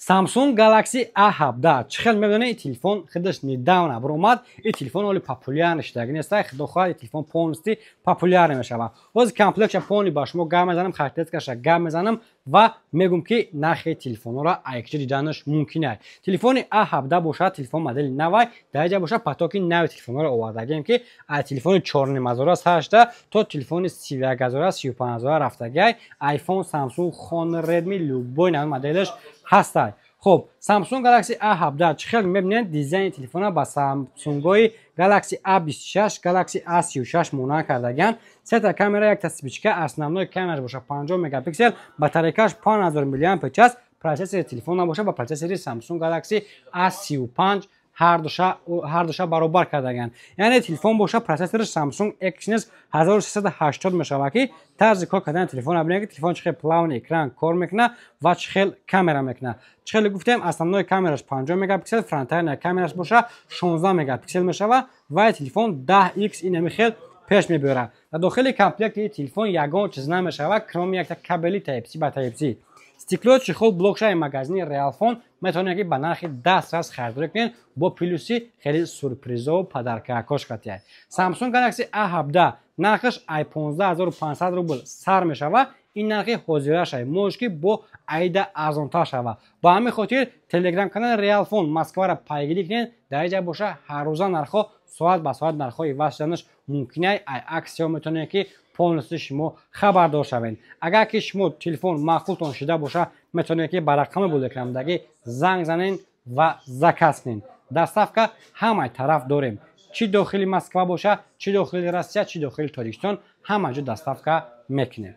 Samsung Galaxy A17 چه خیلی می‌بینید تلفن خودش نداون برآمد. این تلفن ولی پاپولار نشده. نیست خداخواه تلفن پونستی پاپولار میشه. باز کامپلکس پونی باش ما گام میزنم خرید کش گام میزنم و میگم که نرخ تلفن را ایکچ دیدنش ممکنه. تلفن A17 باشه تلفن مدل نوای درجه باشه پاتوکی نو تلفن را آوردگیم که از تلفن 4000 هسته تا تلفن 31000 35000 رفتگی آیفون سامسونگ خون ردمی لوبوی نام مدلش هسته. خب سامسونگ گالاکسی A17 چه خیلی میبینید دیزاین تلفن با سامسونگ گالاکسی A26 گالاکسی A36 مونان کردگان. سه تا کامera یک تا سپیچکه основной کامراش باشه 50 مگاپیکسل باتریکاش 5000 میلی آمپر چاس پروسسور تلفن باشه با پروسسور سامسونگ گالاکسی A35 هر دوشا برابر کردگان. یعنی تلفن باشه پروسسور سامسونگ Exynos 1380 میشه که طرز کار کردن تلفن ببینید که تلفن چقدر پلاون اکران کار میکنه و چقدر کامera میکنه. چقدر گفتم основной کامراش 50 مگاپیکسل فرانت کامراش باشه 16 مگاپیکسل میشه و تلفن 10x این خیلی پیش میبره. در داخل کامپلکت تلفن یگان چیز نمیشه و کروم یک تا کابلی تایپ سی با تایپ سی استیکلوچ خود بلوکشای مگزینی ریال فون میتونه که به نرخ 10 از خرید کنین با پلوسی خیلی سورپرایز و پدرکاکش قطعی. سامسونگ گالاکسی A17 نرخش ای 15500 روبل سر میشه و این نرخ حاضرش مشکی با ایده ارزان‌تر شوه. با همین خاطر تلگرام کانال ریال فون مسکو را پیگیری کنین درجه باشه هر روزه نرخ ساعت به ساعت نرخ‌های واسطنش ممکنه ای اکسیو میتونه که پونست شما خبردار شوین. اگر که شما تلفن معقولتون شده باشه میتونه که بر رقم بولکرامدگی زنگ زنین و زکس کنین. دستافکا همه طرف داریم. چی داخل مسکو باشه چی داخل روسیه چی داخل تاجیکستان همه جا دستافکا میکنه.